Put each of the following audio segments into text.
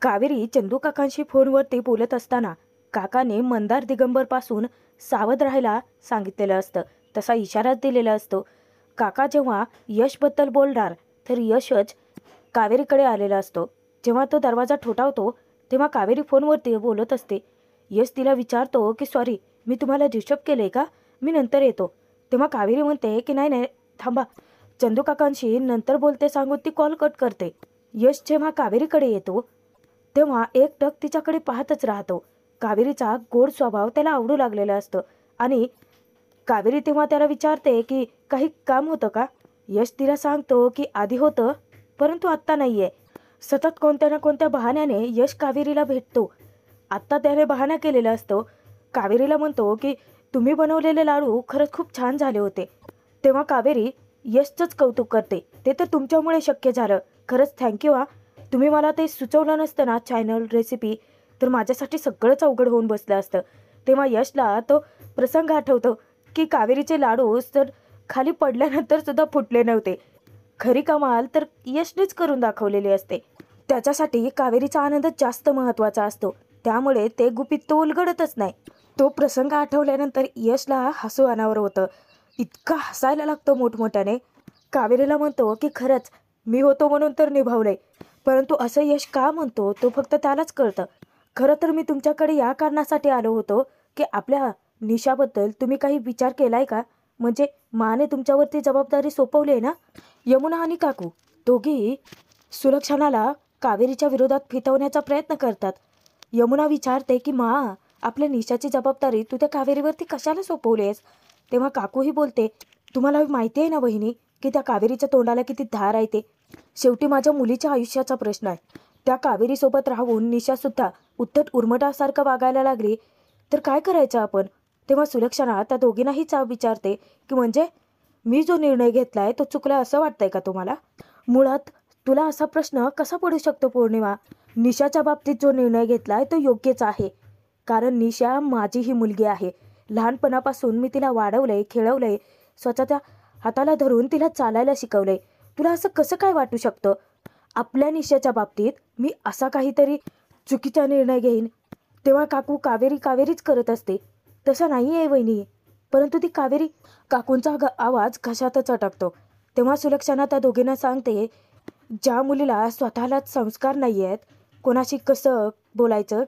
कावेरी चंदू काकांशी फोनवरती बोलत असताना काकाने मंदार दिगंबरपासून सावध राहायला सांगितलेलं असतं, तसा इशाराच दिलेला असतो. काका जेव्हा यशबद्दल बोलणार तर यशच कावेरीकडे आलेला असतो. जेव्हा तो दरवाजा ठोठावतो तेव्हा कावेरी फोनवरती बोलत असते. यश तिला विचारतो की सॉरी, मी तुम्हाला डिस्टर्ब केले का, मी नंतर येतो. तेव्हा कावेरी म्हणते की नाही नाही थांबा, चंदू काकांशी नंतर बोलते सांगून ती कॉल कट करते. यश जेव्हा कावेरीकडे येतो तेव्हा एकटक तिच्याकडे पाहतच राहतो. कावेरीचा गोड स्वभाव त्याला आवडू लागलेला असतं आणि कावेरी तेव्हा त्याला विचारते की काही काम होतं का. यश तिला सांगतो की आधी होतं परंतु आत्ता नाहीये. सतत कोणत्या ना कोणत्या बहाण्याने यश कावेरीला भेटतो. आत्ता त्याने बहाणा केलेला असतो. कावेरीला म्हणतो की तुम्ही बनवलेले लाडू खरंच खूप छान झाले होते. तेव्हा कावेरी यशचंच कौतुक करते, ते तर तुमच्यामुळे शक्य झालं, खरंच थँक्यू हा. तुम्ही मला ते सुचवलं नसतं ना चॅनल रेसिपी, तर माझ्यासाठी सगळंच अवघड होऊन बसलं असतं. तेव्हा यशला तो प्रसंग आठवतो की कावेरीचे लाडू तर खाली पडल्यानंतर सुद्धा फुटले नव्हते. खरी कमाल तर यशनेच करून दाखवलेली असते. त्याच्यासाठी कावेरीचा आनंदच जास्त महत्त्वाचा असतो, त्यामुळे ते गुपित तो उलगडतच नाही. तो प्रसंग आठवल्यानंतर यशला हसू अनावर होतं. इतका हसायला लागतो मोठमोठ्याने. कावेरीला म्हणतो की खरंच मी होतो म्हणून तर निभावलंय, परंतु असं यश का म्हणतो तो फक्त त्यालाच कळतं. खरं तर मी तुमच्याकडे या कारणासाठी आलो होतो की आपल्या निशाबद्दल तुम्ही काही विचार केलाय का, म्हणजे माने तुमच्यावरती जबाबदारी सोपवली आहे ना. यमुना आणि काकू दोघी सुलक्षणाला कावेरीच्या विरोधात फितवण्याचा प्रयत्न करतात. यमुना विचारते की मा, आपल्या निशाची जबाबदारी तू त्या कावेरीवरती कशाला सोपवलीस. तेव्हा काकूही बोलते, तुम्हाला माहिती आहे ना वहिनी की त्या कावेरीच्या तोंडाला किती धार आहे ते. शेवटी माझ्या मुलीच्या आयुष्याचा प्रश्न आहे. त्या कावेरीसोबत राहून निशासुद्धा उद्धट उर्मटासारखं वागायला लागली तर काय करायचं आपण. तेव्हा सुलक्षणा त्या दोघींनाही विचारते की म्हणजे मी जो निर्णय घेतलाय तो चुकला असं वाटतंय का तुम्हाला. मुळात तुला असा प्रश्न कसा पडू शकतो पौर्णिमा. निशाच्या बाबतीत जो निर्णय घेतलाय तो योग्यच आहे, कारण निशा माझीही मुलगी आहे. लहानपणापासून मी तिला वाढवलंय, खेळवलंय, स्वतःच्या हाताला धरून तिला चालायला शिकवलंय. तुला असं कसं काय वाटू शकतं आपल्या निशाच्या बाबतीत मी असा काहीतरी चुकीचा निर्णय घेईन. तेव्हा काकू कावेरी कावेरीच करत असते. तसं नाही आहे वहिनी, परंतु ती कावेरी. काकूंचा आवाज घशातच अटकतो. तेव्हा सुलक्षणा त्या दोघींना सांगते, ज्या मुलीला स्वतःलाच संस्कार नाही आहेत, कोणाशी कसं बोलायचं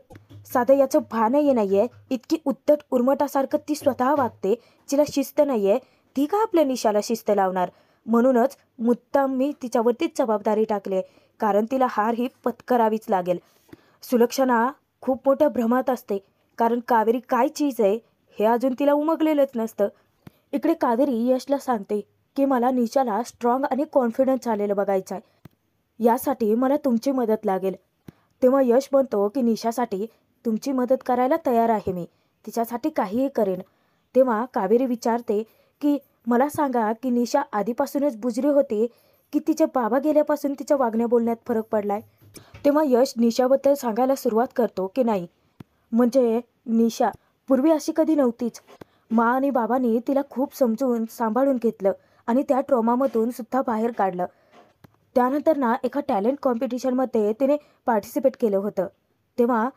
साधं याचं भानही नाही आहे, इतकी उद्धट उर्मटासारखं ती स्वतः वागते, जिला शिस्त नाही आहे, ती का आपल्या निशाला शिस्त लावणार. म्हणूनच मुद्दाम मी तिच्यावरतीच जबाबदारी टाकली, कारण तिला हार ही पत्करावीच लागेल. सुलक्षणा खूप मोठ्या भ्रमात असते, कारण कावेरी काय चीज आहे हे अजून तिला उमगलेलंच नसतं. इकडे कावेरी यशला सांगते की मला निशाला स्ट्रॉंग आणि कॉन्फिडन्स आलेलं बघायचं आहे, यासाठी मला तुमची मदत लागेल. तेव्हा यश म्हणतो की निशासाठी तुमची मदत करायला तयार आहे मी, तिच्यासाठी काहीही करेन. तेव्हा कावेरी विचारते की मला सांगा की निशा आधीपासूनच बुजरी होती की तिचे बाबा गेल्यापासून तिच्या वागण्या बोलण्यात फरक पडलाय. तेव्हा यश निशाबद्दल सांगायला सुरुवात करतो की नाही, म्हणजे निशा पूर्वी अशी कधी नव्हतीच. मा आणि बाबांनी तिला खूप समजून सांभाळून घेतलं आणि त्या ट्रॉमामधून सुद्धा बाहेर काढलं. त्यानंतर ना एका टॅलेंट कॉम्पिटिशनमध्ये तिने पार्टिसिपेट केलं होतं. तेव्हा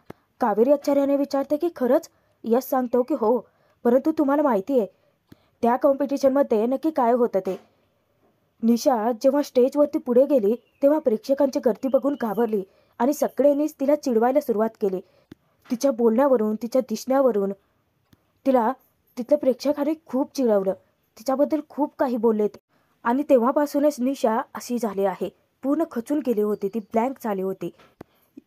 कावेरी आश्चर्याने विचारते की खरंच. यश सांगतो की हो, परंतु तुम्हाला माहिती आहे त्या कॉम्पिटिशनमध्ये नक्की काय होतं ते. निशा जेव्हा स्टेजवरती पुढे गेली तेव्हा प्रेक्षकांची गर्दी बघून घाबरली आणि सगळ्यांनीच तिला चिडवायला सुरुवात केली. तिच्या बोलण्यावरून, तिच्या दिसण्यावरून तिला तिथल्या प्रेक्षकांनी खूप चिडवलं, तिच्याबद्दल खूप काही बोलले आणि तेव्हापासूनच निशा अशी झाली आहे. पूर्ण खचून गेली होती ती, ब्लँक झाली होती.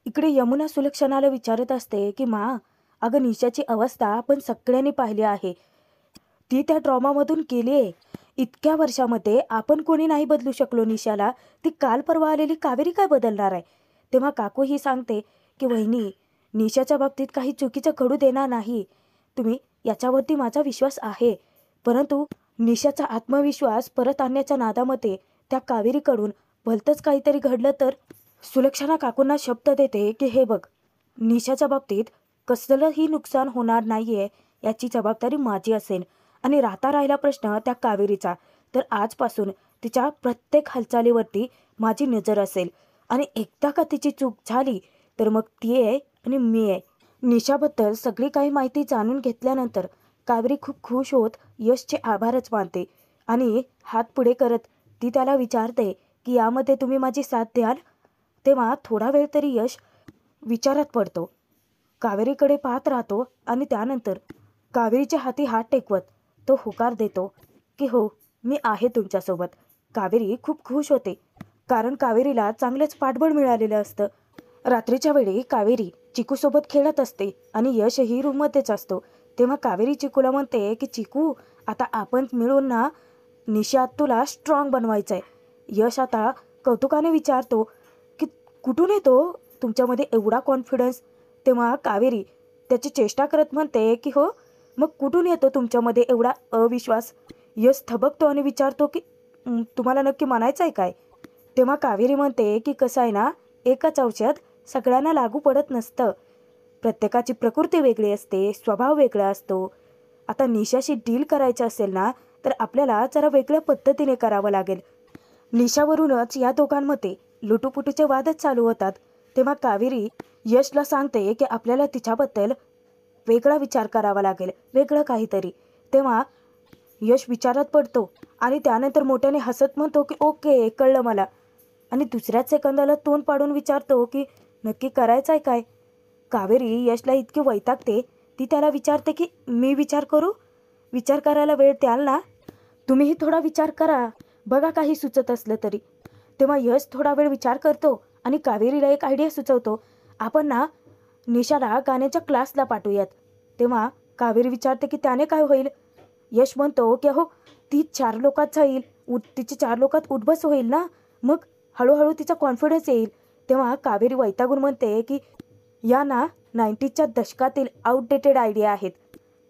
इकडे यमुना सुलक्षणाला विचारत असते की मा, अगं निशाची अवस्था आपण सगळ्यांनी पाहिली आहे, ती त्या ट्रॉमामधून गेली आहे. इतक्या वर्षामध्ये आपण कोणी नाही बदलू शकलो निशाला, ती काल परवा आलेली कावेरी काय बदलणार आहे. तेव्हा काकू ही सांगते की वहिनी, निशाच्या बाबतीत काही चुकीचं घडू देणार नाही तुम्ही, याच्यावरती माझा विश्वास आहे. परंतु निशाचा आत्मविश्वास परत आणण्याच्या नादामध्ये त्या कावेरीकडून भलतंच काहीतरी घडलं तर. सुलक्षणा काकूंना शब्द देते की हे बघ, निशाच्या बाबतीत कसलंही नुकसान होणार नाहीये, याची जबाबदारी माझी असेल आणि राहिला प्रश्न त्या कावेरीचा, तर आजपासून तिच्या प्रत्येक हालचालीवरती माझी नजर असेल आणि एकदा का तिची चूक झाली तर मग ती आहे आणि मी आहे. निशाबद्दल सगळी काही माहिती जाणून घेतल्यानंतर कावेरी खूप खुश होत यशचे आभारच मानते आणि हात पुढे करत ती त्याला विचारते की यामध्ये तुम्ही माझी साथ द्याल. तेव्हा थोडा वेळ तरी यश विचारात पडतो, कावेरीकडे पाहत राहतो आणि त्यानंतर कावेरीच्या हाती हात टेकवत तो होकार देतो की हो, मी आहे तुमच्यासोबत. कावेरी खूप खुश होते, कारण कावेरीला चांगलंच पाठबळ मिळालेलं असतं. रात्रीच्या वेळी कावेरी चिकूसोबत खेळत असते आणि यशही रूममध्येच असतो. तेव्हा कावेरी चिकूला म्हणते की चिकू, आता आपण मिळून ना निशात तुला स्ट्रॉंग बनवायचं आहे. यश आता कौतुकाने विचारतो की कुठून येतो तुमच्यामध्ये एवढा कॉन्फिडन्स. तेव्हा कावेरी त्याची चेष्टा करत म्हणते की हो, मग कुठून येतो तुमच्यामध्ये एवढा अविश्वास. यश थबकतो आणि विचारतो की तुम्हाला नक्की म्हणायचं आहे काय. तेव्हा कावेरी म्हणते की कसं आहे ना, एकच औषध सगळ्यांना लागू पडत नसतं. प्रत्येकाची प्रकृती वेगळी असते, स्वभाव वेगळा असतो. आता निशाशी डील करायचं असेल ना, तर आपल्याला जरा वेगळ्या पद्धतीने करावं लागेल. निशावरूनच या दोघांमध्ये लुटूपुटूचे वादच चालू होतात. तेव्हा कावेरी यशला सांगते की आपल्याला तिच्याबद्दल वेगळा विचार करावा लागेल, वेगळं काहीतरी. तेव्हा यश विचारात पडतो आणि त्यानंतर मोठ्याने हसत म्हणतो की ओके, कळलं मला. आणि दुसऱ्याच सेकंदाला तोंड पाडून विचारतो की नक्की करायचं आहे काय. कावेरी यशला इतकी वैतागते, ती त्याला विचारते की मी विचार करू. विचार करायला वेळ द्याल ना. तुम्हीही थोडा विचार करा, बघा काही सुचत असलं तरी. तेव्हा यश थोडा वेळ विचार करतो आणि कावेरीला एक आयडिया सुचवतो, आपण ना निशाला गाण्याच्या क्लासला पाठवूयात. तेव्हा कावेरी विचारते की त्याने काय होईल. यश म्हणतो की हो, ती 4 लोकात जाईल, तिची 4 लोकात उठबस होईल ना, मग हळूहळू तिचा कॉन्फिडन्स येईल. तेव्हा कावेरी वैतागून म्हणते की या ना 90च्या दशकातील आउटडेटेड आयडिया आहेत,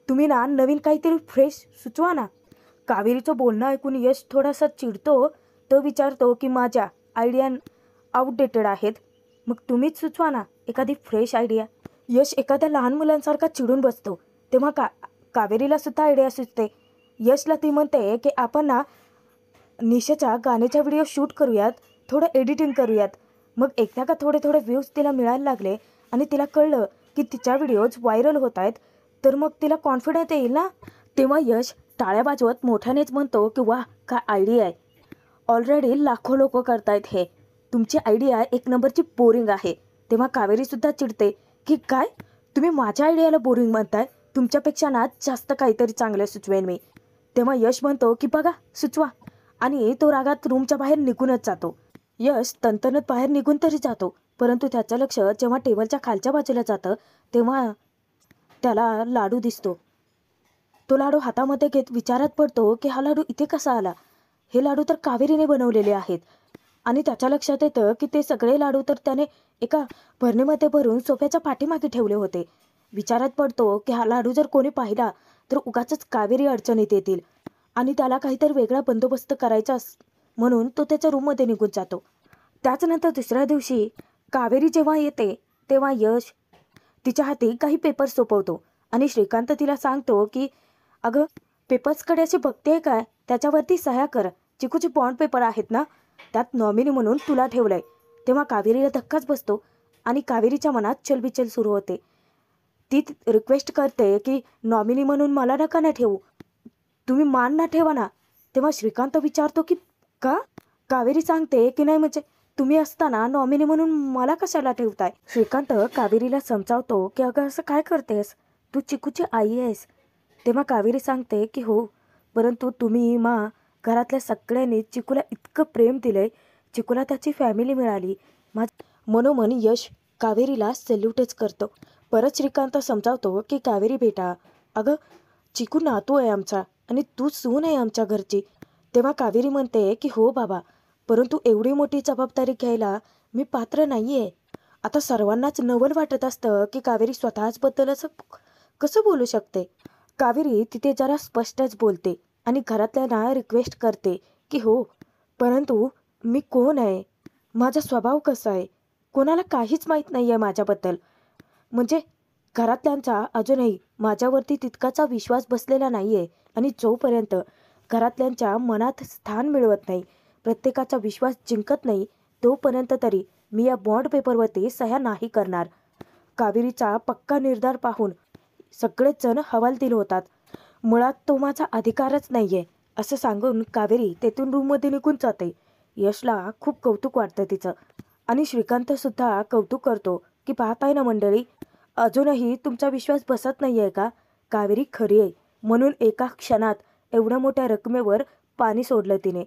तुम्ही ना नवीन काहीतरी फ्रेश सुचवा ना. कावेरीचं बोलणं ऐकून यश थोडासा चिडतो. तो विचारतो की माझ्या आयडिया आउटडेटेड आहेत, मग तुम्हीच सुचवा ना एखादी फ्रेश आयडिया. यश एखाद्या लहान मुलांसारखा चिडून बसतो. तेव्हा कावेरीला सुद्धा आयडिया सुचते. यशला ती म्हणते की आपण ना निशाच्या गाण्याचा व्हिडिओ शूट करूयात, थोडं एडिटिंग करूयात. मग एकदा का थोडे थोडे व्ह्यूज तिला मिळायला लागले आणि तिला कळलं की तिच्या व्हिडिओज व्हायरल होत आहेत, तर मग तिला कॉन्फिडन्स येईल ना. तेव्हा यश टाळ्या वाजवत मोठ्यानेच म्हणतो की वाह, काय आयडिया आहे. ऑलरेडी लाखो लोक करतायत हे, तुमची आयडिया एक नंबरची बोरिंग आहे. तेव्हा कावेरीसुद्धा चिडते की काय, तुम्ही माझ्या आयडियाला बोरिंग म्हणताय, तुमच्यापेक्षा ना जास्त काहीतरी चांगलं सुचवेन मी. तेव्हा यश म्हणतो की बघा, सुचवा. आणि तो रागात रूमच्या बाहेर निघूनच जातो. यश तणतणत बाहेर निघून तरी जातो, परंतु त्याचं लक्ष जेव्हा टेबलच्या खालच्या बाजूला जातं तेव्हा त्याला लाडू दिसतो. तो लाडू हातामध्ये घेत विचारात पडतो की हा लाडू इथे कसा आला. हे लाडू तर कावेरीने बनवलेले आहेत. आणि त्याच्या लक्षात येतं की ते सगळे लाडू तर त्याने एका भरणीमध्ये भरून सोफ्याच्या पाठीमागे ठेवले होते. विचारात पडतो की हा लाडू जर कोणी पाहिला तर उगाचच कावेरी अडचणीत येतील आणि त्याला काहीतरी वेगळा बंदोबस्त करायचा म्हणून तो त्याच्या रूममध्ये निघून जातो. त्याच्यानंतर दुसऱ्या दिवशी कावेरी जेव्हा येते तेव्हा यश तिच्या हाती काही पेपर्स सोपवतो आणि श्रीकांत तिला सांगतो की अगं, पेपर्सकडे अशी बघते काय, त्याच्यावरती सह्या कर. चिकूचे बॉन्ड पेपर आहेत ना, त्यात नॉमिनी म्हणून तुला ठेवलंय. तेव्हा कावेरीला धक्काच बसतो आणि कावेरीच्या मनात चलबिचल सुरू होते. ती रिक्वेस्ट करते की नॉमिनी म्हणून मला नका ना ठेवू, तुम्ही मान ना ठेवा ना. तेव्हा श्रीकांत विचारतो की का. कावेरी सांगते की नाही, म्हणजे तुम्ही असताना नॉमिनी म्हणून मला कशाला ठेवताय. श्रीकांत कावेरीला समजावतो की अगं, असं काय करतेस, तू चिकूची आई आहेस. तेव्हा कावेरी सांगते की हो, परंतु तुम्ही घरातल्या सगळ्यांनी चिकूला इतकं प्रेम दिलंय, चिकूला त्याची फॅमिली मिळाली. मनोमन यश कावेरीला सॅल्यूटच करतो. परत श्रीकांत समजावतो की कावेरी बेटा, अगं चिकू नातू आहे आमचा आणि तू सून आहे आमच्या घरची. तेव्हा कावेरी म्हणते की हो बाबा, परंतु एवढी मोठी जबाबदारी घ्यायला मी पात्र नाही आहे. आता सर्वांनाच नवल वाटत असतं की कावेरी स्वतःचबद्दल असं कसं बोलू शकते. कावेरी तिथे जरा स्पष्टच बोलते आणि घरातल्यांना रिक्वेस्ट करते की हो, परंतु मी कोण आहे, माझा स्वभाव कसा आहे, कोणाला काहीच माहीत नाही आहे माझ्याबद्दल. म्हणजे घरातल्यांचा अजूनही माझ्यावरती तितकाचा विश्वास बसलेला नाही आहे. आणि जोपर्यंत घरातल्यांच्या मनात स्थान मिळवत नाही, प्रत्येकाचा विश्वास जिंकत नाही, तोपर्यंत तरी मी या बॉन्ड पेपरवरती सह्या नाही करणार. कावेरीचा पक्का निर्धार पाहून सगळेच जण हवालदिल होतात. मुळात तो माझा अधिकारच नाहीये असं सांगून कावेरी तेथून रूममध्ये निघून जाते. यशला खूप कौतुक वाटतं तिचं आणि श्रीकांत सुद्धा कौतुक करतो की पाहताय ना मंडळी, अजूनही तुमचा विश्वास बसत नाहीये का? कावेरी खरी आहे म्हणून एका क्षणात एवढ्या मोठ्या रकमेवर पाणी सोडलं तिने.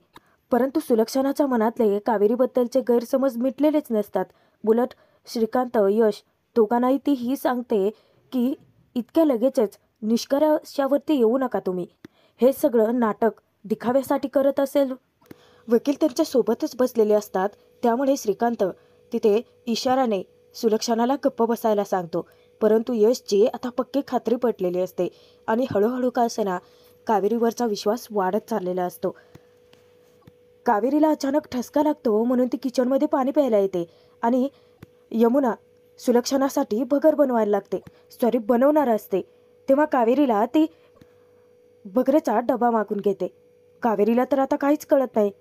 परंतु सुलक्षणाच्या मनातले कावेरीबद्दलचे गैरसमज मिटलेलेच नसतात. उलट श्रीकांत, यश दोघांनाही ती ही सांगते की इतक्या लगेचच निष्कर्षावरती येऊ नका तुम्ही. हे सगळं नाटक दिखाव्यासाठी करत असेल. वकील त्यांच्या सोबतच बसलेले असतात, त्यामुळे श्रीकांत तिथे इशाराने सुलक्षणाला गप्प बसायला सांगतो. परंतु यशची आता पक्की खात्री पटलेली असते आणि हळूहळू का असेना कावेरीवरचा विश्वास वाढत चाललेला असतो. कावेरीला अचानक ठसका लागतो म्हणून ती किचनमध्ये पाणी प्यायला येते आणि यमुना सुलक्षणासाठी भगर बनवायला लागते. बनवणार असते तेव्हा कावेरीला ती भगरेचा डबा मागून घेते. कावेरीला तर आता काहीच कळत नाही.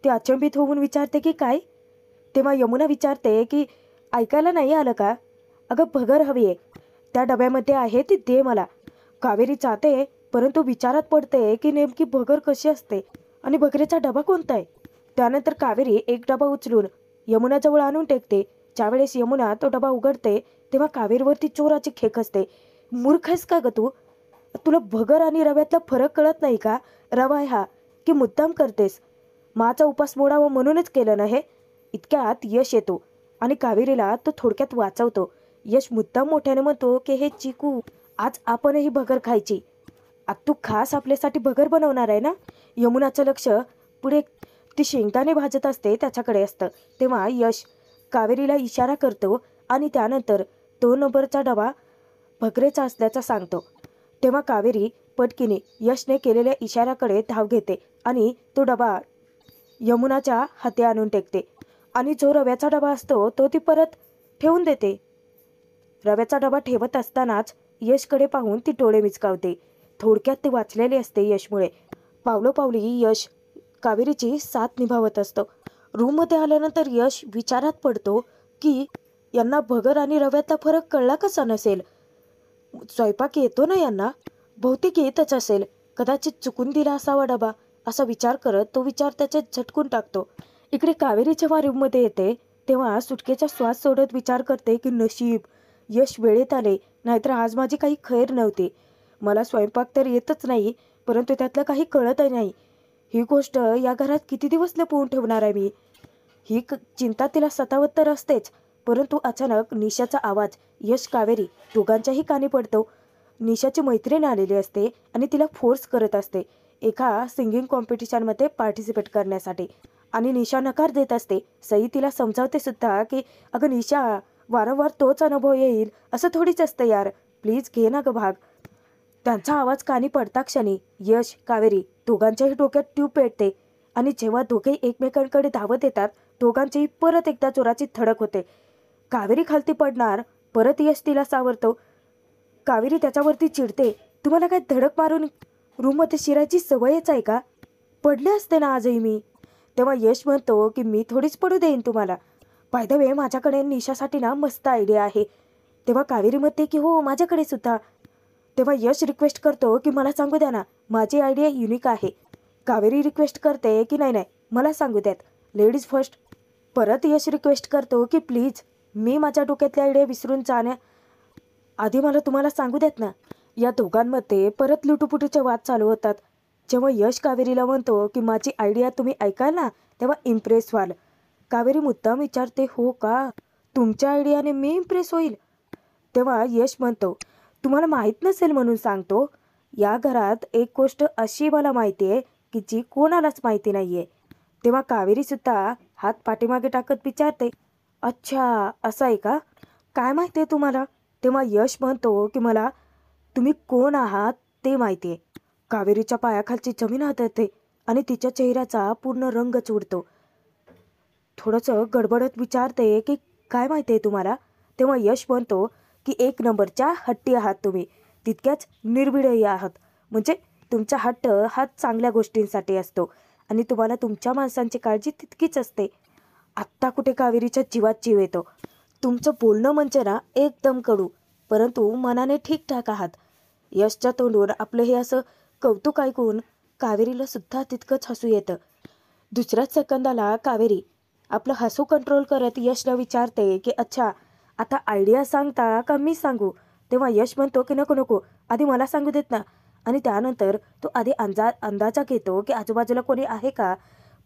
ती अचंबित होऊन विचारते की काय? तेव्हा यमुना विचारते की ऐकायला नाही आलं का? अगं भगर हवी आहे, त्या डब्यामध्ये आहे ती दे मला. कावेरी जाते परंतु विचारात पडते की नेमकी भगर कशी असते आणि भगरेचा डबा कोणता आहे. त्यानंतर कावेरी एक डबा उचलून यमुनाजवळ आणून टेकते. ज्यावेळेस यमुना तो डबा उघडते तेव्हा कावेरीवरती चोराची खेक असते. मूर्ख आहेस का ग तू? तुला भगर आणि रव्यातला फरक कळत नाही का? रवा आहे हा की मुद्दाम करतेस? माझा उपास मोडावा म्हणूनच केलं ना हे? इतक्यात यश येतो आणि कावेरीला तो थोडक्यात वाचवतो. यश मुद्दाम मोठ्याने म्हणतो की हे चिकू, आज आपणही भगर खायची. तू खास आपल्यासाठी भगर बनवणार आहे ना? यमुनाचं लक्ष पुढे ती शेंगदाणे भाजत असते त्याच्याकडे असतं. तेव्हा यश कावेरीला इशारा करतो आणि त्यानंतर 2 नंबरचा डबा भगरेचा असल्याचा सांगतो. तेव्हा कावेरी पटकीने यशने केलेल्या इशाऱ्याकडे धाव घेते आणि तो डबा यमुनाच्या हाती आणून टेकते आणि जो रव्याचा डबा असतो तो ती परत ठेवून देते. रव्याचा डबा ठेवत असतानाच यशकडे पाहून ती डोळे मिचकावते. थोडक्यात ती वाचलेली असते यशमुळे. पावलोपावली यश कावेरीची साथ निभावत असतो. रूममध्ये आल्यानंतर यश विचारात पडतो की यांना भगर आणि रव्यातला फरक कळला कसा नसेल? स्वयंपाक येतो ना यांना? बहुतेक येतच असेल. कदाचित चुकून दिला असावा डबा असा विचार करत तो विचार त्याच्यात झटकून टाकतो. इकडे कावेरी जेव्हा रूममध्ये येते तेव्हा सुटकेचा श्वास सोडत विचार करते की नशीब यश वेळेत आले, नाहीतर आज माझी काही खैर नव्हती. मला स्वयंपाक तर येतच नाही परंतु त्यातलं काही कळतही नाही. ही गोष्ट या घरात किती दिवस लपवून ठेवणार आहे मी? ही चिंता तिला सतावत तर असतेच. परंतु अचानक निशाचा आवाज यश कावेरी दोघांच्याही कानी पडतो. निशाची मैत्रीण आलेली असते आणि तिला फोर्स करत असते एका सिंगिंग कॉम्पिटिशनमध्ये पार्टिसिपेट करण्यासाठी आणि निशा नकार देत असते. सई तिला समजावते सुद्धा की अगं निशा, वारंवार तोच अनुभव येईल असं थोडीच असतं यार, प्लीज घे ना ग भाग. त्यांचा आवाज कानी पडता क्षणी यश कावेरी दोघांच्याही डोक्यात ट्यूब पेटते आणि जेव्हा दोघे एकमेकांकडे धावत येतात दोघांचीही परत एकदा जोराची धडक होते. कावेरी खालती पडणार, परत यश तिला सावरतो. कावेरी त्याच्यावरती चिडते, तुम्हाला काय धडक मारून रूममध्ये शिरायची सवयच आहे का? पडले असते ना आजही मी. तेव्हा यश म्हणतो की मी थोडीच पडू देईन तुम्हाला. बाय द वे माझ्याकडे निशासाठी ना मस्त आयडिया आहे. तेव्हा कावेरी म्हणते की हो माझ्याकडे सुद्धा. तेव्हा यश रिक्वेस्ट करतो की मला सांगू द्या ना, माझी आयडिया युनिक आहे. कावेरी रिक्वेस्ट करते की नाही नाही मला सांगू द्यात, लेडीज फर्स्ट. परत यश रिक्वेस्ट करतो की प्लीज मी माझ्या डोक्यातली आयडिया विसरून जाण्या आधी मला तुम्हाला सांगू द्यात ना. या दोघांमध्ये परत लुटुपुटूचे वाद चालू होतात. जेव्हा यश कावेरीला म्हणतो की माझी आयडिया तुम्ही ऐकाल ना तेव्हा इम्प्रेस व्हाल. कावेरी मुद्दाम विचारते हो का, तुमच्या आयडियाने मी इम्प्रेस होईल? तेव्हा यश म्हणतो तुम्हाला माहीत नसेल म्हणून सांगतो, या घरात एक गोष्ट अशी मला माहिती आहे की जी कोणालाच माहिती नाही आहे. तेव्हा कावेरी सुद्धा हात पाठीमागे टाकत विचारते अच्छा असं आहे का, काय माहिती आहे तुम्हाला? तेव्हा यश म्हणतो की मला तुम्ही कोण आहात ते माहिती आहे. कावेरीच्या पायाखालची जमीन हादरते आणि तिच्या चेहऱ्याचा पूर्ण रंगच उडतो. थोडंसं गडबडत विचारते की काय माहिती आहे तुम्हाला? तेव्हा यश म्हणतो की 1 नंबरच्या हट्टी आहात तुम्ही, तितक्याच निर्भिडही आहात. म्हणजे तुमचा हट्ट हा चांगल्या गोष्टींसाठी असतो आणि तुम्हाला तुमच्या माणसांची काळजी तितकीच असते. आत्ता कुठे कावेरीच्या जीवात जीव येतो. तुमचं बोलणं म्हणजे ना एकदम कडू, परंतु मनाने ठीकठाक आहात. यशच्या तोंडून आपलं हे असं कौतुक ऐकून कावेरीला सुद्धा तितकंच हसू येतं. दुसऱ्याच सेकंदाला कावेरी आपलं हसू कंट्रोल करत यशला विचारते की अच्छा, आता आयडिया सांगता का मी सांगू? तेव्हा यश म्हणतो की नको नको, आधी मला सांगू देत ना. आणि त्यानंतर तो आधी अंदाजा घेतो की आजूबाजूला कोणी आहे का.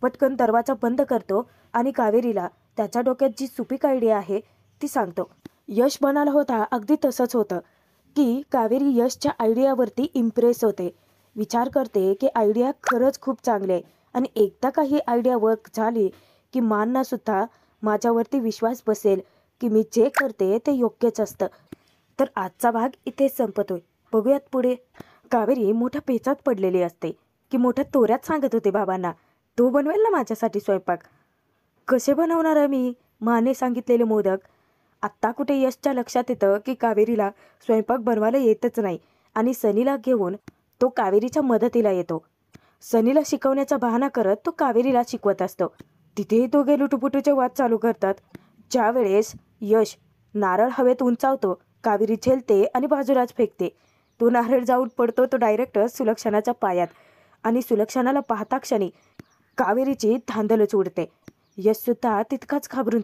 पटकन दरवाजा बंद करतो आणि कावेरीला त्याच्या डोक्यात जी सुपीक आयडिया आहे ती सांगतो. यश म्हणाला होता अगदी तसंच होतं की कावेरी यशच्या आयडियावरती इम्प्रेस होते. विचार करते की आयडिया खरंच खूप चांगली आहे आणि एकदा का ही आयडिया वर्क झाली की मानना सुद्धा माझ्यावरती विश्वास बसेल की मी जे करते ते योग्यच असतं. तर आजचा भाग इथेच संपतोय. बघूयात पुढे. कावेरी मोठ्या पेचात पडलेली असते की मोठ्या तोऱ्यात सांगत होते बाबांना, तो बनवेल ना माझ्यासाठी स्वयंपाक. कसे बनवणार आहे मी माने सांगितलेले मोदक. आत्ता कुठे यशच्या लक्षात येतं की कावेरीला स्वयंपाक बनवायला येतच नाही आणि सनीला घेऊन तो कावेरीच्या मदतीला येतो. सनीला शिकवण्याचा बहाणा करत तो कावेरीला शिकवत असतो. तिथेही दोघे लुटुपुटूचे वाद चालू करतात. ज्या वेळेस यश नारळ हवेत उंचावतो, कावेरी झेलते आणि बाजूलाच फेकते. तो नारळ जाऊन पडतो तो डायरेक्ट सुलक्षणाच्या पायात आणि सुलक्षणाला पाहता क्षणी कावेरीची धांदलच उडते. यश सुद्धा तितकाच घाबरून